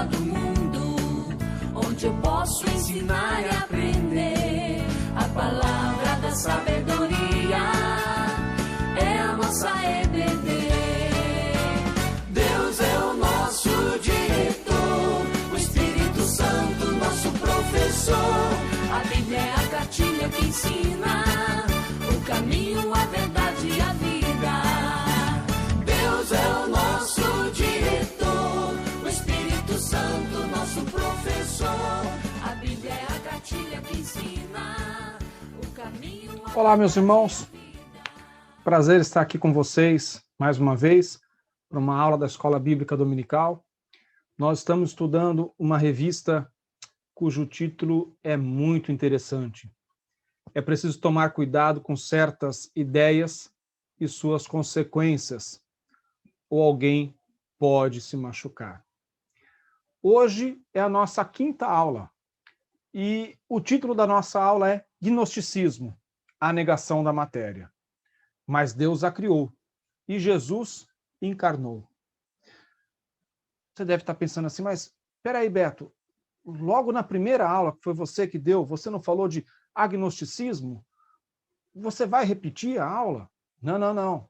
escola do mundo, onde eu posso ensinar e aprender. A palavra da sabedoria é a nossa EBD. Deus é o nosso diretor, o Espírito Santo nosso professor. A Bíblia é a cartilha que ensina o caminho, a verdade e a vida. Deus é o nosso diretor, o Espírito Santo nosso professor. A Bíblia é a cartilha que ensina o caminho. Olá, meus irmãos. Prazer estar aqui com vocês mais uma vez para uma aula da Escola Bíblica Dominical. Nós estamos estudando uma revista cujo título é muito interessante. É preciso tomar cuidado com certas ideias e suas consequências, ou alguém pode se machucar. Hoje é a nossa quinta aula, e o título da nossa aula é Gnosticismo, a negação da matéria. Mas Deus a criou, e Jesus encarnou. Você deve estar pensando assim, mas peraí, Beto, logo na primeira aula, que foi você que deu, você não falou de agnosticismo? Você vai repetir a aula? Não.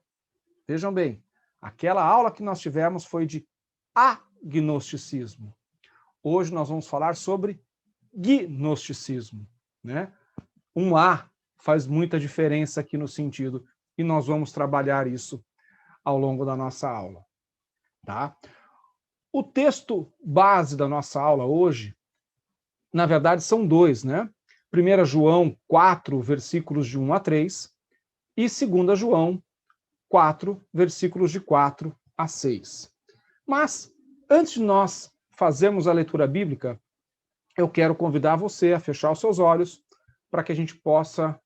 Vejam bem, aquela aula que nós tivemos foi de agnosticismo. Hoje nós vamos falar sobre gnosticismo, né? Um A faz muita diferença aqui no sentido, e nós vamos trabalhar isso ao longo da nossa aula, tá? O texto base da nossa aula hoje, na verdade, são dois, né? 1 João 4, versículos de 1 a 3, e 2 João 4, versículos de 4 a 6. Mas, antes de nós fazermos a leitura bíblica, eu quero convidar você a fechar os seus olhos para que a gente possa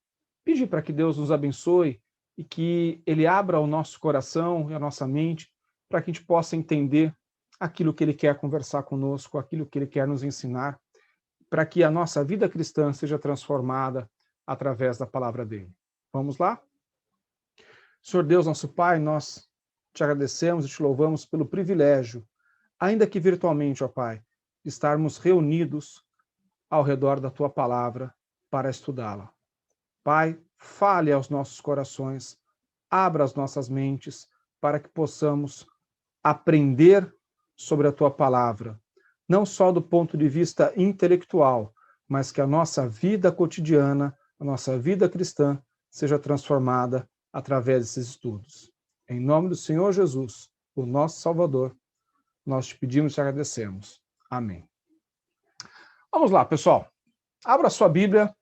pedir para que Deus nos abençoe e que Ele abra o nosso coração e a nossa mente para que a gente possa entender aquilo que Ele quer conversar conosco, aquilo que Ele quer nos ensinar, para que a nossa vida cristã seja transformada através da palavra dele. Vamos lá? Senhor Deus, nosso Pai, nós te agradecemos e te louvamos pelo privilégio, ainda que virtualmente, ó Pai, de estarmos reunidos ao redor da tua palavra para estudá-la. Pai, fale aos nossos corações, abra as nossas mentes para que possamos aprender sobre a tua palavra, não só do ponto de vista intelectual, mas que a nossa vida cotidiana, a nossa vida cristã, seja transformada através desses estudos. Em nome do Senhor Jesus, o nosso Salvador, nós te pedimos e te agradecemos. Amém. Vamos lá, pessoal. Abra sua Bíblia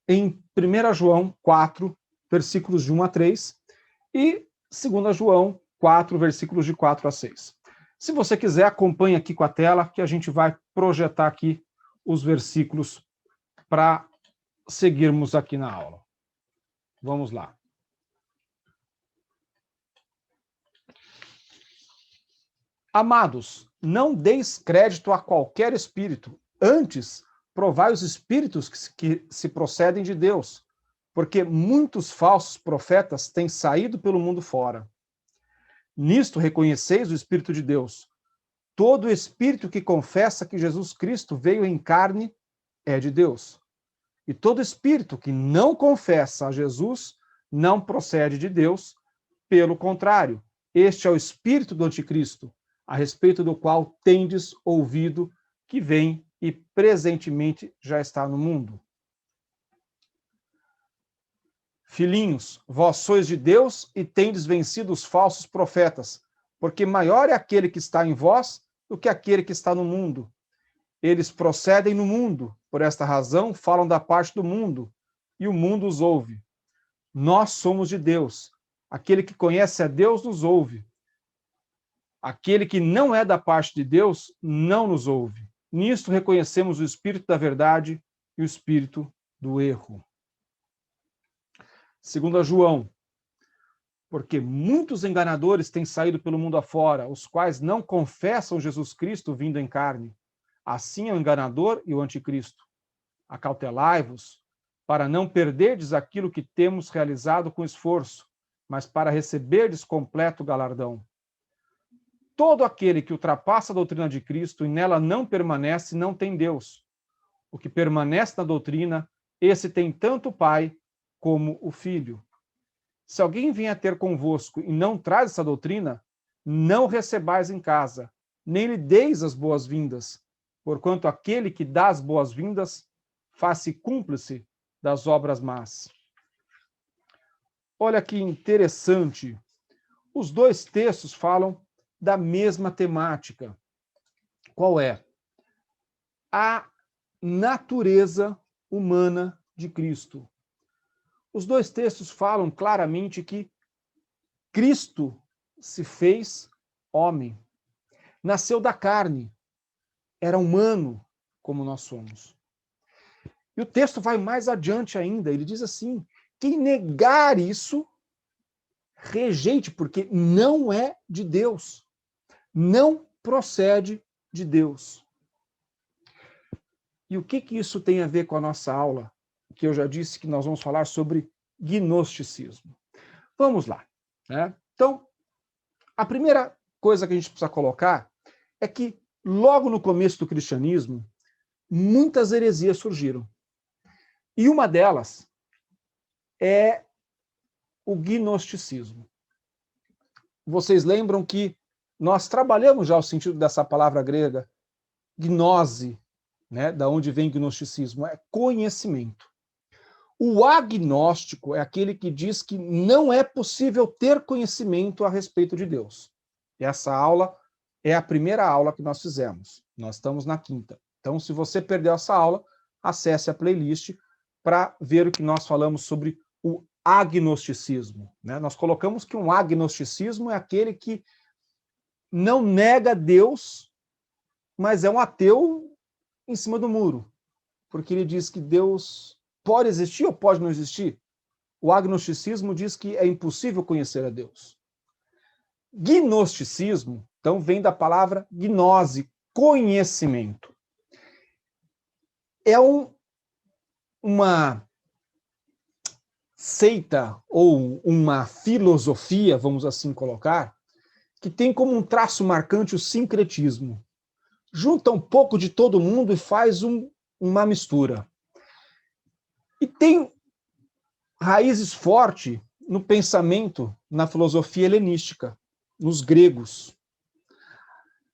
em 1 João 4, versículos de 1 a 3, e 2 João 4, versículos de 4 a 6. Se você quiser, acompanhe aqui com a tela, que a gente vai projetar aqui os versículos para seguirmos aqui na aula. Vamos lá. Amados, não deis crédito a qualquer espírito, antes provai os espíritos que se procedem de Deus, porque muitos falsos profetas têm saído pelo mundo fora. Nisto reconheceis o Espírito de Deus. Todo espírito que confessa que Jesus Cristo veio em carne é de Deus. E todo espírito que não confessa a Jesus não procede de Deus, pelo contrário, este é o espírito do anticristo, a respeito do qual tendes ouvido que vem e presentemente já está no mundo. Filhinhos, vós sois de Deus e tendes vencido os falsos profetas, porque maior é aquele que está em vós do que aquele que está no mundo. Eles procedem no mundo, por esta razão falam da parte do mundo, e o mundo os ouve. Nós somos de Deus. Aquele que conhece a Deus nos ouve. Aquele que não é da parte de Deus não nos ouve. Nisto reconhecemos o espírito da verdade e o espírito do erro. 2 João, porque muitos enganadores têm saído pelo mundo afora, os quais não confessam Jesus Cristo vindo em carne. Assim é o enganador e o anticristo. Acautelai-vos, para não perderdes aquilo que temos realizado com esforço, mas para receberdes completo galardão. todo aquele que ultrapassa a doutrina de Cristo e nela não permanece, não tem Deus. O que permanece na doutrina, esse tem tanto o Pai como o Filho. Se alguém vier ter convosco e não traz essa doutrina, não recebais em casa, nem lhe deis as boas-vindas, porquanto aquele que dá as boas-vindas faz-se cúmplice das obras más. Olha que interessante. Os dois textos falam da mesma temática. Qual é? A natureza humana de Cristo. Os dois textos falam claramente que Cristo se fez homem, nasceu da carne, era humano como nós somos. E o texto vai mais adiante ainda, ele diz assim, quem negar isso, rejeite, porque não é de Deus, não procede de Deus. E o que isso tem a ver com a nossa aula? Que eu já disse que nós vamos falar sobre gnosticismo. Vamos lá. Né? Então, a primeira coisa que a gente precisa colocar é que, logo no começo do cristianismo, muitas heresias surgiram. E uma delas é o gnosticismo. Vocês lembram que nós trabalhamos já o sentido dessa palavra grega, gnose, né? Da onde vem gnosticismo, é conhecimento. O agnóstico é aquele que diz que não é possível ter conhecimento a respeito de Deus. Essa aula é a primeira aula que nós fizemos. Nós estamos na 5ª. Então, se você perdeu essa aula, acesse a playlist para ver o que nós falamos sobre o agnosticismo. Né? Nós colocamos que um agnosticismo é aquele que não nega Deus, mas é um ateu em cima do muro, porque ele diz que Deus pode existir ou pode não existir. O agnosticismo diz que é impossível conhecer a Deus. Gnosticismo, então, vem da palavra gnose, conhecimento. É uma seita ou uma filosofia, vamos assim colocar, que tem como um traço marcante o sincretismo. Junta um pouco de todo mundo e faz uma mistura. E tem raízes fortes no pensamento, na filosofia helenística, nos gregos.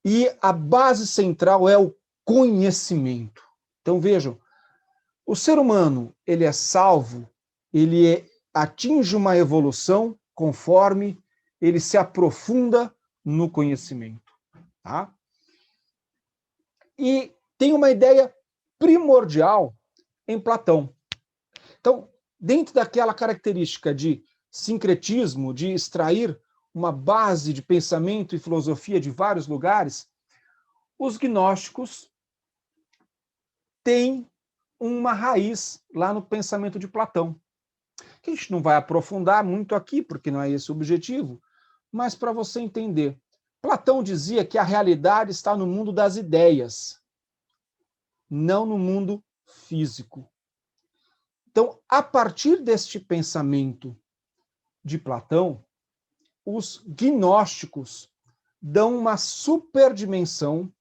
E a base central é o conhecimento. Então, vejam, o ser humano, ele é salvo, ele atinge uma evolução conforme ele se aprofunda no conhecimento. Tá? E tem uma ideia primordial em Platão. Então, dentro daquela característica de sincretismo, de extrair uma base de pensamento e filosofia de vários lugares, os gnósticos têm uma raiz lá no pensamento de Platão, que a gente não vai aprofundar muito aqui, porque não é esse o objetivo, mas para você entender. Platão dizia que a realidade está no mundo das ideias, não no mundo físico. Então, a partir deste pensamento de Platão, os gnósticos dão uma superdimensão,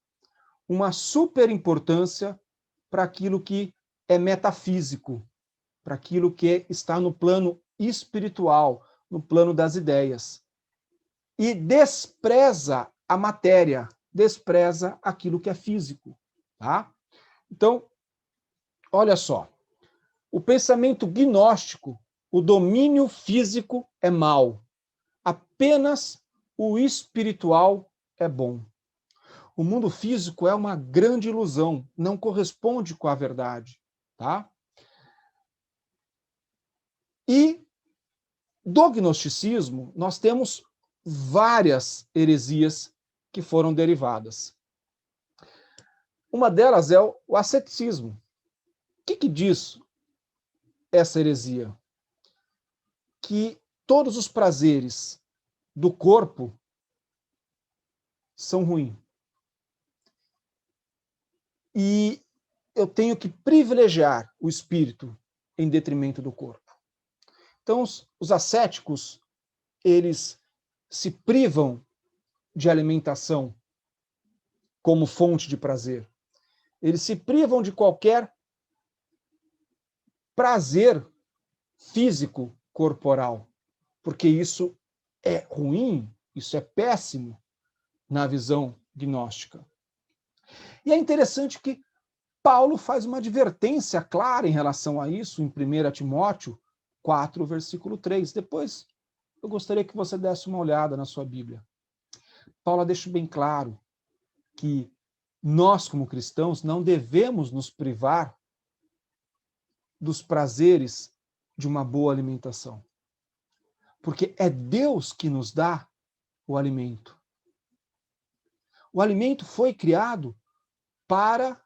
uma superimportância para aquilo que é metafísico, para aquilo que está no plano espiritual, no plano das ideias. E despreza a matéria, despreza aquilo que é físico. Tá? Então, olha só. O pensamento gnóstico, o domínio físico é mau. Apenas o espiritual é bom. O mundo físico é uma grande ilusão, não corresponde com a verdade. Tá? E do gnosticismo, nós temos várias heresias que foram derivadas. Uma delas é o ascetismo. O que diz essa heresia? Que todos os prazeres do corpo são ruins. E eu tenho que privilegiar o espírito em detrimento do corpo. Então, os ascéticos, eles se privam de alimentação como fonte de prazer. Eles se privam de qualquer prazer físico corporal, porque isso é ruim, isso é péssimo na visão gnóstica. E é interessante que Paulo faz uma advertência clara em relação a isso em 1 Timóteo 4, versículo 3. Depois, eu gostaria que você desse uma olhada na sua Bíblia. Paulo deixa bem claro que nós, como cristãos, não devemos nos privar dos prazeres de uma boa alimentação. Porque é Deus que nos dá o alimento. O alimento foi criado para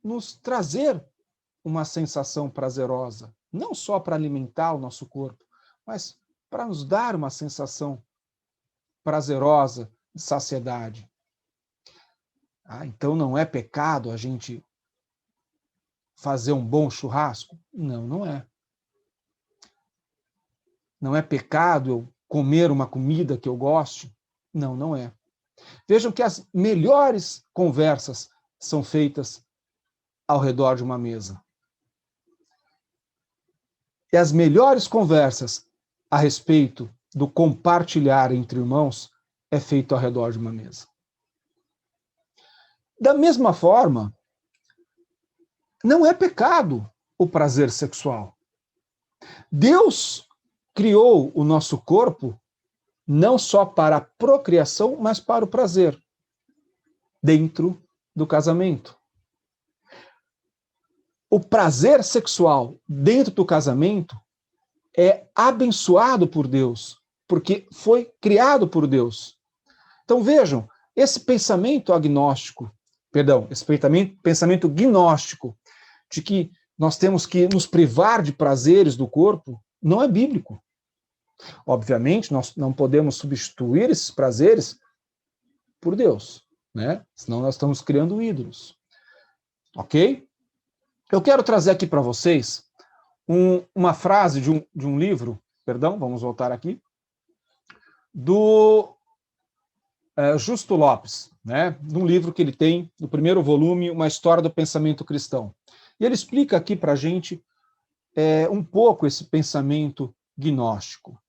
nos trazer uma sensação prazerosa, não só para alimentar o nosso corpo, mas para nos dar uma sensação prazerosa de saciedade. Então não é pecado a gente fazer um bom churrasco? Não, não é. Não é pecado eu comer uma comida que eu goste? Não, não é. Vejam que as melhores conversas são feitas ao redor de uma mesa. E as melhores conversas a respeito do compartilhar entre irmãos é feito ao redor de uma mesa. Da mesma forma, não é pecado o prazer sexual. Deus criou o nosso corpo não só para a procriação, mas para o prazer, dentro do casamento. O prazer sexual dentro do casamento é abençoado por Deus, porque foi criado por Deus. Então vejam, esse pensamento gnóstico, de que nós temos que nos privar de prazeres do corpo, não é bíblico. Obviamente, nós não podemos substituir esses prazeres por Deus, né? Senão nós estamos criando ídolos. Ok? Eu quero trazer aqui para vocês uma frase de um livro, vamos voltar aqui, do Justo Lopes, né? De um livro que ele tem, no primeiro volume, Uma História do Pensamento Cristão. E ele explica aqui para a gente um pouco esse pensamento gnóstico.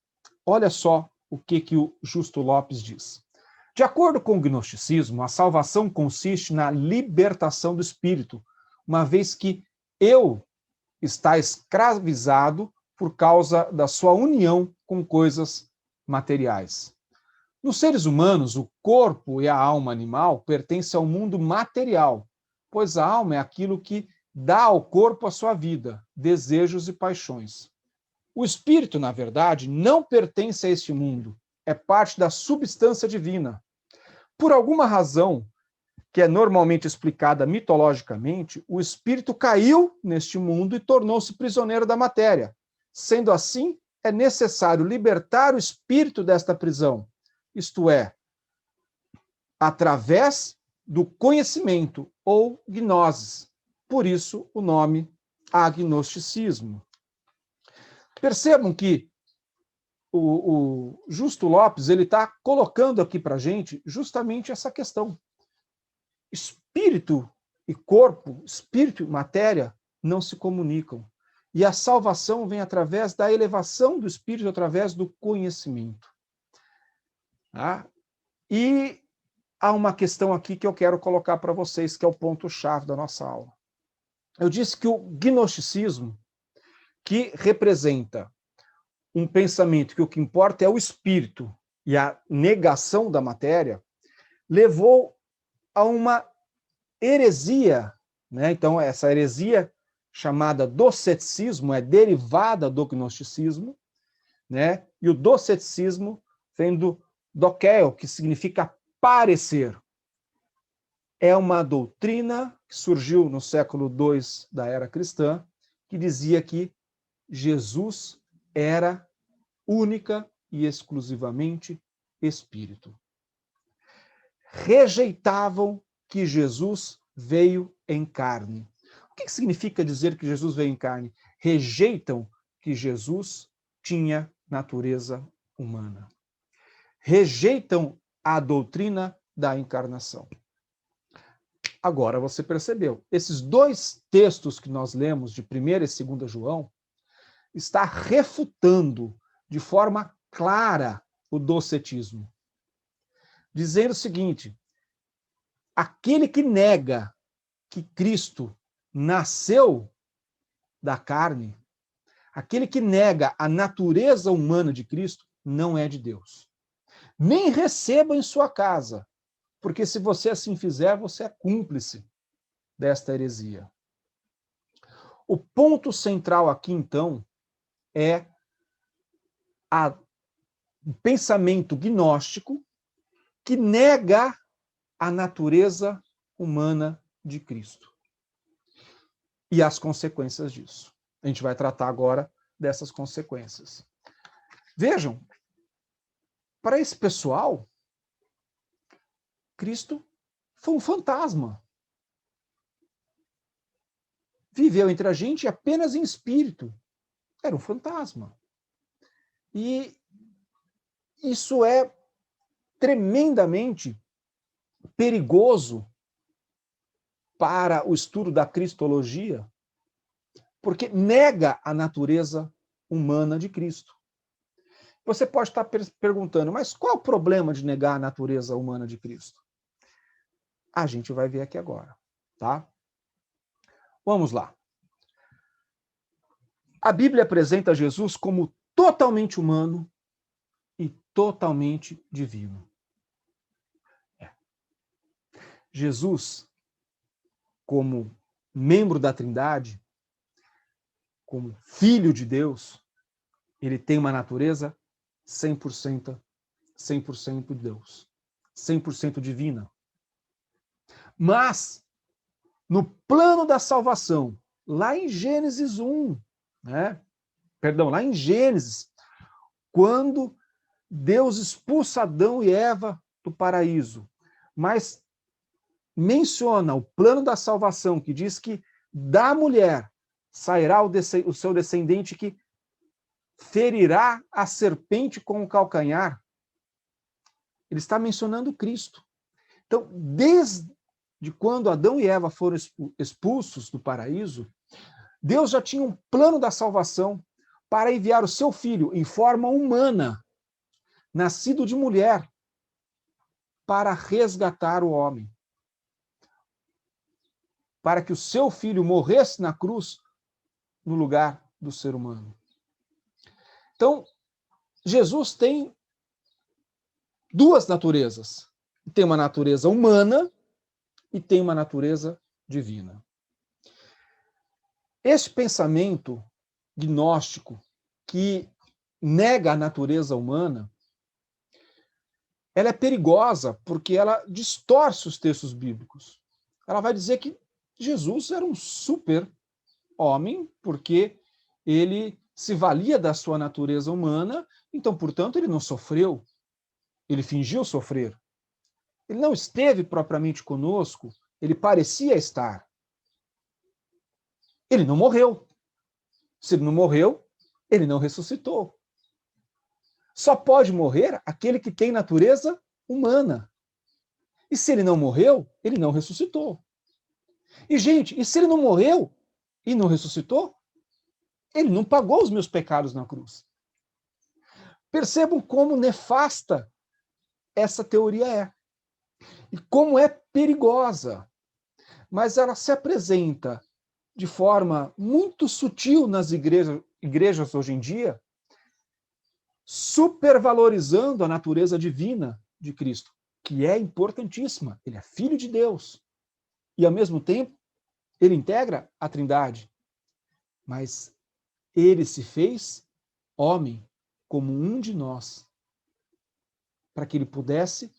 Olha só o que o Justo Lopes diz. De acordo com o gnosticismo, a salvação consiste na libertação do espírito, uma vez que eu está escravizado por causa da sua união com coisas materiais. Nos seres humanos, o corpo e a alma animal pertencem ao mundo material, pois a alma é aquilo que dá ao corpo a sua vida, desejos e paixões. O espírito, na verdade, não pertence a este mundo, é parte da substância divina. Por alguma razão, que é normalmente explicada mitologicamente, o espírito caiu neste mundo e tornou-se prisioneiro da matéria. Sendo assim, é necessário libertar o espírito desta prisão, isto é, através do conhecimento ou gnosis. Por isso, o nome agnosticismo. Percebam que o Justo Lopes ele está colocando aqui para a gente justamente essa questão. Espírito e corpo, espírito e matéria não se comunicam. E a salvação vem através da elevação do espírito, através do conhecimento. Tá? E há uma questão aqui que eu quero colocar para vocês, que é o ponto-chave da nossa aula. Eu disse que o gnosticismo, que representa um pensamento que o que importa é o espírito e a negação da matéria, levou a uma heresia, né? Então, essa heresia chamada doceticismo é derivada do gnosticismo, né? E o doceticismo vem do dokeio, que significa parecer. É uma doutrina que surgiu no século II da era cristã, que dizia que Jesus era única e exclusivamente espírito. Rejeitavam que Jesus veio em carne. O que significa dizer que Jesus veio em carne? Rejeitam que Jesus tinha natureza humana. Rejeitam a doutrina da encarnação. Agora você percebeu, esses dois textos que nós lemos, de 1º e 2º João, está refutando de forma clara o docetismo, dizendo o seguinte: aquele que nega que Cristo nasceu da carne, aquele que nega a natureza humana de Cristo, não é de Deus. Nem receba em sua casa, porque se você assim fizer, você é cúmplice desta heresia. O ponto central aqui, então, é o pensamento gnóstico que nega a natureza humana de Cristo e as consequências disso. A gente vai tratar agora dessas consequências. Vejam, para esse pessoal, Cristo foi um fantasma. Viveu entre a gente apenas em espírito. Era um fantasma. E isso é tremendamente perigoso para o estudo da cristologia, porque nega a natureza humana de Cristo. Você pode estar perguntando, mas qual é o problema de negar a natureza humana de Cristo? A gente vai ver aqui agora, tá? Vamos lá. A Bíblia apresenta Jesus como totalmente humano e totalmente divino. Jesus, como membro da Trindade, como filho de Deus, ele tem uma natureza 100% de Deus, 100% divina. Mas, no plano da salvação, lá em Gênesis 1, lá em Gênesis, quando Deus expulsa Adão e Eva do paraíso, mas menciona o plano da salvação, que diz que da mulher sairá o seu descendente que ferirá a serpente com o calcanhar. Ele está mencionando Cristo. Então, desde quando Adão e Eva foram expulsos do paraíso, Deus já tinha um plano da salvação para enviar o seu filho em forma humana, nascido de mulher, para resgatar o homem. Para que o seu filho morresse na cruz no lugar do ser humano. Então, Jesus tem duas naturezas. Tem uma natureza humana e tem uma natureza divina. Esse pensamento gnóstico que nega a natureza humana, ela é perigosa porque ela distorce os textos bíblicos. Ela vai dizer que Jesus era um super homem porque ele se valia da sua natureza humana, então, portanto, ele não sofreu, ele fingiu sofrer. Ele não esteve propriamente conosco, ele parecia estar. Ele não morreu. Se ele não morreu, ele não ressuscitou. Só pode morrer aquele que tem natureza humana. E se ele não morreu, ele não ressuscitou. E, gente, e se ele não morreu e não ressuscitou, ele não pagou os meus pecados na cruz. Percebam como nefasta essa teoria é. E como é perigosa. Mas ela se apresenta de forma muito sutil nas igrejas hoje em dia, supervalorizando a natureza divina de Cristo, que é importantíssima. Ele é filho de Deus. E, ao mesmo tempo, ele integra a Trindade. Mas ele se fez homem, como um de nós, para que ele pudesse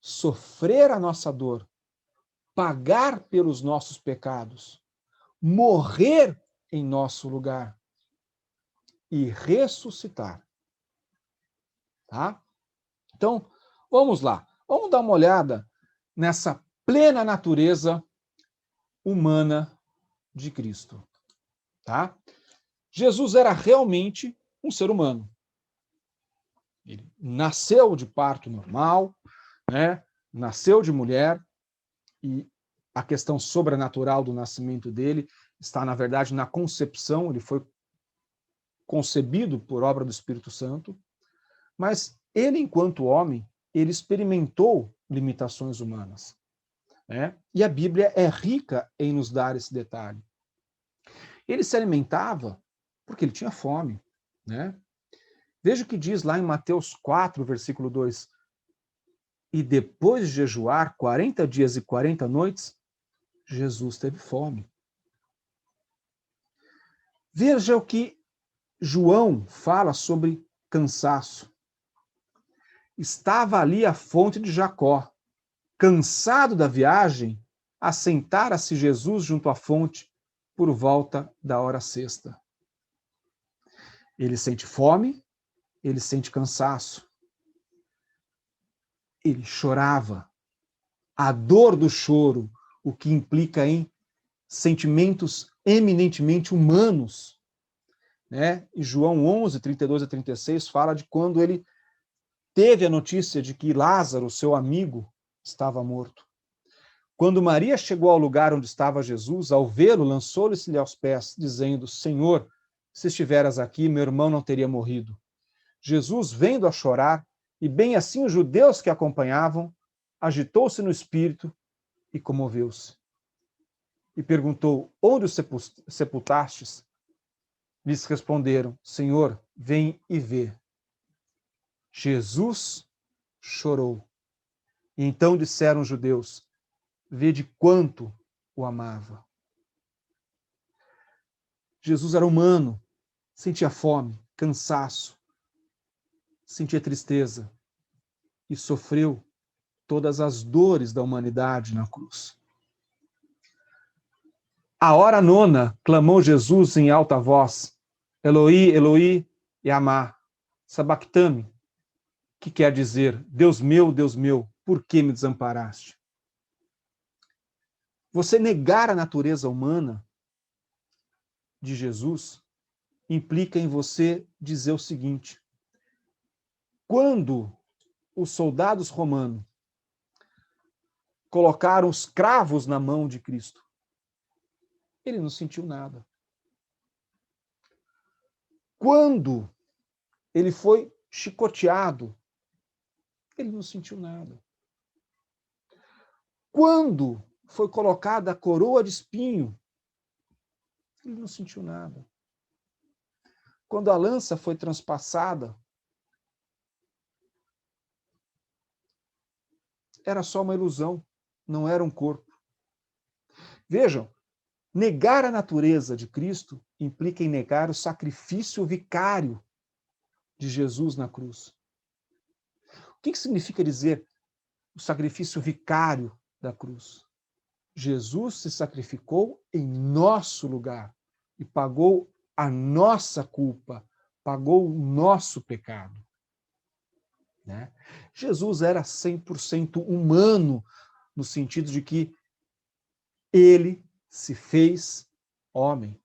sofrer a nossa dor, pagar pelos nossos pecados, morrer em nosso lugar e ressuscitar. Tá? Então, vamos lá. Vamos dar uma olhada nessa plena natureza humana de Cristo. Tá? Jesus era realmente um ser humano. Ele nasceu de parto normal, né? Nasceu de mulher, e a questão sobrenatural do nascimento dele está, na verdade, na concepção. Ele foi concebido por obra do Espírito Santo, mas ele, enquanto homem, ele experimentou limitações humanas, né? E a Bíblia é rica em nos dar esse detalhe. Ele se alimentava porque ele tinha fome, né? Veja o que diz lá em Mateus 4, versículo 2. E depois de jejuar 40 dias e 40 noites, Jesus teve fome. Veja o que João fala sobre cansaço. Estava ali a fonte de Jacó. Cansado da viagem, assentara-se Jesus junto à fonte por volta da hora sexta. Ele sente fome, ele sente cansaço. Ele chorava. A dor do choro, o que implica em sentimentos eminentemente humanos, né? E João 11, 32 a 36 fala de quando ele teve a notícia de que Lázaro, seu amigo, estava morto. Quando Maria chegou ao lugar onde estava Jesus, ao vê-lo, lançou-lhe aos pés, dizendo: Senhor, se estiveras aqui, meu irmão não teria morrido. Jesus, vendo-a chorar, e bem assim os judeus que a acompanhavam, agitou-se no espírito e comoveu-se. E perguntou: onde o sepultastes? Lhes responderam: Senhor, vem e vê. Jesus chorou. E então disseram os judeus: vede quanto o amava. Jesus era humano, sentia fome, cansaço, sentia tristeza e sofreu todas as dores da humanidade na cruz. À hora nona, clamou Jesus em alta voz: Eloi, Eloi, lama sabachthani, que quer dizer: Deus meu, por que me desamparaste? Você negar a natureza humana de Jesus implica em você dizer o seguinte: quando os soldados romanos colocaram os cravos na mão de Cristo, ele não sentiu nada. Quando ele foi chicoteado, ele não sentiu nada. Quando foi colocada a coroa de espinho, ele não sentiu nada. Quando a lança foi transpassada, era só uma ilusão, não era um corpo. Vejam, negar a natureza de Cristo implica em negar o sacrifício vicário de Jesus na cruz. O que significa dizer o sacrifício vicário da cruz? Jesus se sacrificou em nosso lugar e pagou a nossa culpa, pagou o nosso pecado. Né? Jesus era 100% humano, no sentido de que ele se fez homem.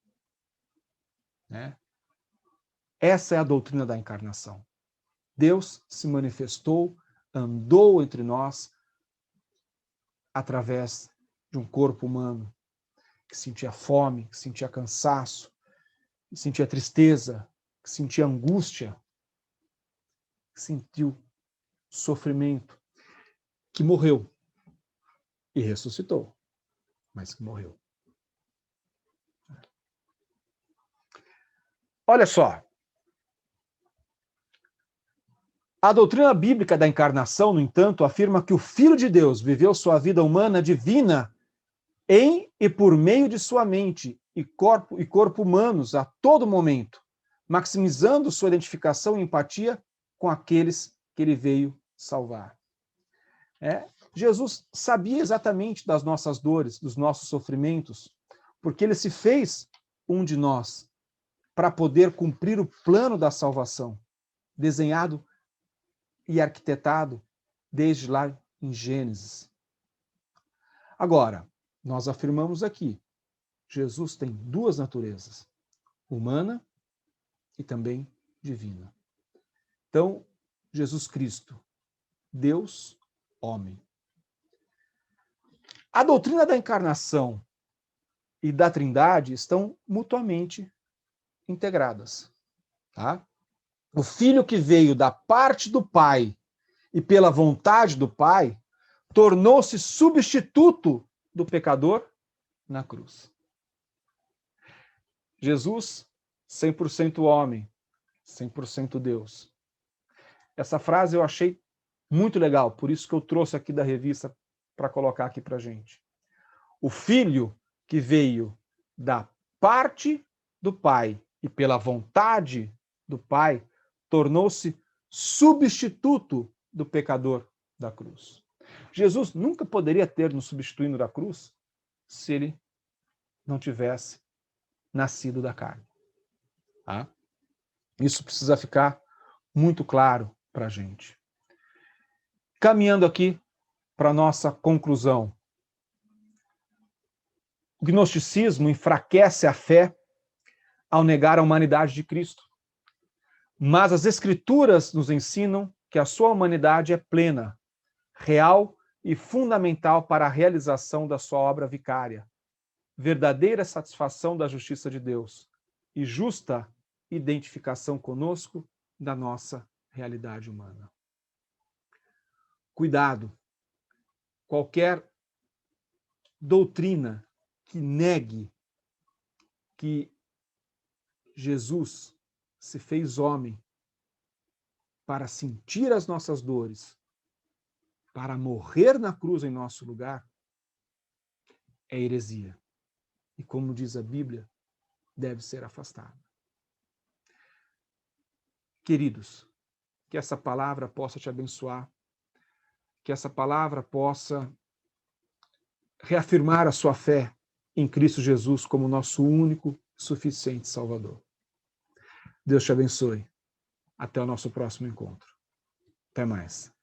Né? Essa é a doutrina da encarnação. Deus se manifestou, andou entre nós através de um corpo humano que sentia fome, que sentia cansaço, que sentia tristeza, que sentia angústia, que sentiu sofrimento, que morreu e ressuscitou, mas que morreu. Olha só. A doutrina bíblica da encarnação, no entanto, afirma que o Filho de Deus viveu sua vida humana divina em e por meio de sua mente e corpo humanos a todo momento, maximizando sua identificação e empatia com aqueles que ele veio salvar. Jesus sabia exatamente das nossas dores, dos nossos sofrimentos, porque ele se fez um de nós para poder cumprir o plano da salvação, desenhado e arquitetado desde lá em Gênesis. Agora, nós afirmamos aqui, Jesus tem duas naturezas, humana e também divina. Então, Jesus Cristo, Deus, homem. A doutrina da encarnação e da Trindade estão mutuamente integradas. Tá? O Filho que veio da parte do Pai e pela vontade do Pai tornou-se substituto do pecador na cruz. Jesus, 100% homem, 100% Deus. Essa frase eu achei muito legal, por isso que eu trouxe aqui da revista para colocar aqui para a gente. O Filho que veio da parte do Pai e pela vontade do Pai tornou-se substituto do pecador da cruz. Jesus nunca poderia ter nos substituído da cruz se ele não tivesse nascido da carne. Tá? Isso precisa ficar muito claro para a gente. Caminhando aqui para a nossa conclusão. O gnosticismo enfraquece a fé ao negar a humanidade de Cristo. Mas as Escrituras nos ensinam que a sua humanidade é plena, real e fundamental para a realização da sua obra vicária, verdadeira satisfação da justiça de Deus e justa identificação conosco da nossa realidade humana. Cuidado, qualquer doutrina que negue que Jesus se fez homem para sentir as nossas dores, para morrer na cruz em nosso lugar, é heresia. E como diz a Bíblia, deve ser afastada. Queridos, que essa palavra possa te abençoar, que essa palavra possa reafirmar a sua fé em Cristo Jesus como nosso único e suficiente Salvador. Deus te abençoe. Até o nosso próximo encontro. Até mais.